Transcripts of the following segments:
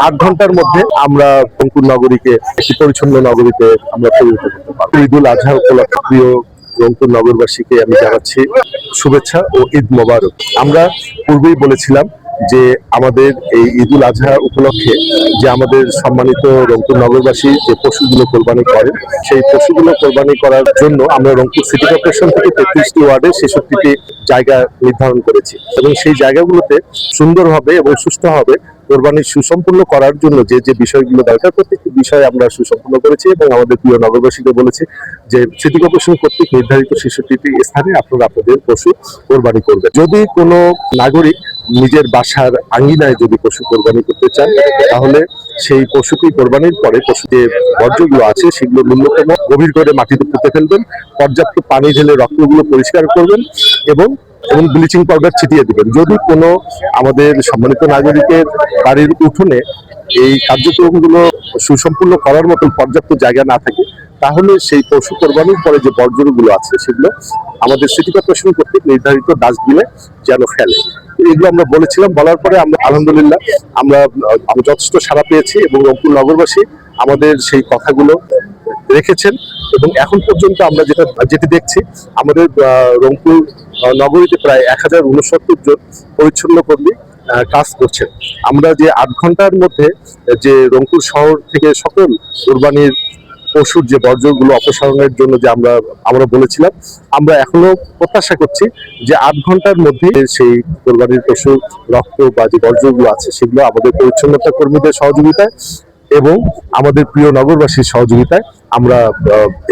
8 ঘন্টার মধ্যে আমরা রংপুর নগরীকে একটি পরিচ্ছন্ন নগরীতে আমরা পরিণত করতে পারবো। ঈদুল আজহা উপলক্ষে প্রিয় রংপুর নগরবাসীকে আমি জানাচ্ছি শুভেচ্ছা ও ঈদ মোবারক। আমরা পূর্বেই বলেছিলাম যে আমাদের এই ঈদুল আজহা উপলক্ষে যে আমাদের সম্মানিত রংপুর নগরবাসী যে পশুগুলো কোরবানি করেন, সেই পশুগুলো কোরবানি করার জন্য আমরা রংপুর সিটি কর্পোরেশন থেকে 33টি ওয়ার্ডে 66টি জায়গা নির্ধারণ করেছি এবং সেই জায়গাগুলোতে সুন্দরভাবে এবং সুষ্ঠুভাবে কোরবানি সুসম্পূর্ণ করার জন্য যে যে বিষয়গুলো দরকার, প্রত্যেকটি বিষয় আমরা সুসম্পূর্ণ করেছি এবং আমাদের প্রিয় নগরবাসীকে বলেছি যে সিটি কর্পোরেশন কর্তৃক নির্ধারিত 66টি স্থানে আপনারা আপনাদের পশু কোরবানি করবেন। যদি কোনো নাগরিক নিজের বাসার আঙ্গিনায় যদি পশু কোরবানি করতে চান, তাহলে সেই পশুটি কোরবানির পরে পশু যে বর্জ্যগুলো আছে সেগুলো ন্যূনতম গভীর করে মাটিতে পুঁতে ফেলবেন, পর্যাপ্ত পানি ঢেলে রক্তগুলো পরিষ্কার করবেন এবং ব্লিচিং পাউডার ছিটিয়ে দিবেন। যদি কোনো আমাদের সম্মানিত নাগরিকের বাড়ির উঠোনে এই কার্যক্রমগুলো সুসম্পূর্ণ করার মতো পর্যাপ্ত জায়গা না থাকে, তাহলে সেই পশু কোরবানির পরে যে বর্জ্যগুলো আছে সেগুলো আমাদের সিটি কর্পোরেশন কর্তৃক নির্ধারিত ডাস্টবিনে যেন ফেলে। এগুলো আমরা বলেছিলাম, বলার পরে আমরা আলহামদুলিল্লাহ আমরা যথেষ্ট সাড়া পেয়েছি এবং রংপুর নগরবাসী আমাদের সেই কথাগুলো রেখেছেন এবং এখন পর্যন্ত আমরা যেটি দেখছি, আমাদের রংপুর নগরীতে প্রায় 1069 জন পরিচ্ছন্ন কর্মী কাজ করছেন। আমরা যে 8 ঘন্টার মধ্যে যে রংপুর শহর থেকে সকল কোরবানির পশুর যে বর্জ্যগুলো অপসারণের জন্য যে আমরা বলেছিলাম, আমরা এখনো প্রত্যাশা করছি যে 8 ঘন্টার মধ্যে সেই কোরবানির পশুর রক্ত বা যে বর্জ্যগুলো আছে সেগুলো আমাদের পরিচ্ছন্নতা কর্মীদের সহযোগিতায় এবং আমাদের প্রিয় নগরবাসীর সহযোগিতায় আমরা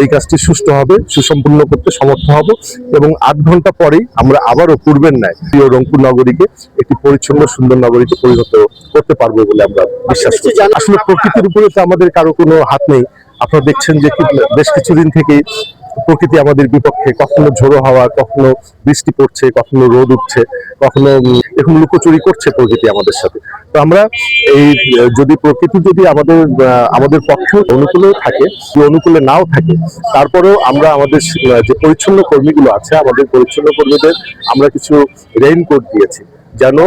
এই কাজটি সুষ্ঠুভাবে সুসম্পূর্ণ করতে সমর্থ হব এবং 8 ঘন্টা পরেই আমরা আবারও পূর্বের ন্যায় প্রিয় রংপুর নগরীকে একটি পরিচ্ছন্ন সুন্দর নগরীতে পরিণত করতে পারবো বলে আমরা বিশ্বাস করি। আসলে প্রকৃতির উপরে তো আমাদের কারো কোনো হাত নেই। আপনারা দেখছেন যে বেশ কিছুদিন থেকেই প্রকৃতি আমাদের বিপক্ষে, কখনো ঝোড়ো হাওয়া, কখনো বৃষ্টি পড়ছে, কখনো রোদ উঠছে, কখনো এরকম লুকোচুরি করছে প্রকৃতি আমাদের সাথে। তো আমরা এই যদি প্রকৃতি যদি আমাদের পক্ষে অনুকূলে থাকে, অনুকূলে নাও থাকে, তারপরেও আমরা আমাদের যে পরিচ্ছন্ন কর্মীগুলো আছে, আমাদের পরিচ্ছন্ন কর্মীদের আমরা কিছু রেইনকোট দিয়েছি, যেন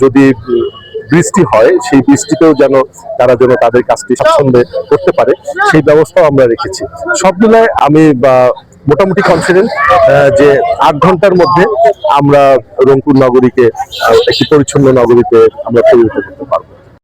যদি বৃষ্টি হয় সেই বৃষ্টিতেও যেন তারা তাদের কাজটি স্বাচ্ছন্দ্যে করতে পারে, সেই ব্যবস্থাও আমরা রেখেছি। সব মিলায় আমি মোটামুটি কনফিডেন্ট যে 8 ঘন্টার মধ্যে আমরা রংপুর নগরীকে একটি পরিচ্ছন্ন নগরীতে আমরা পরিণত করতে পারবো।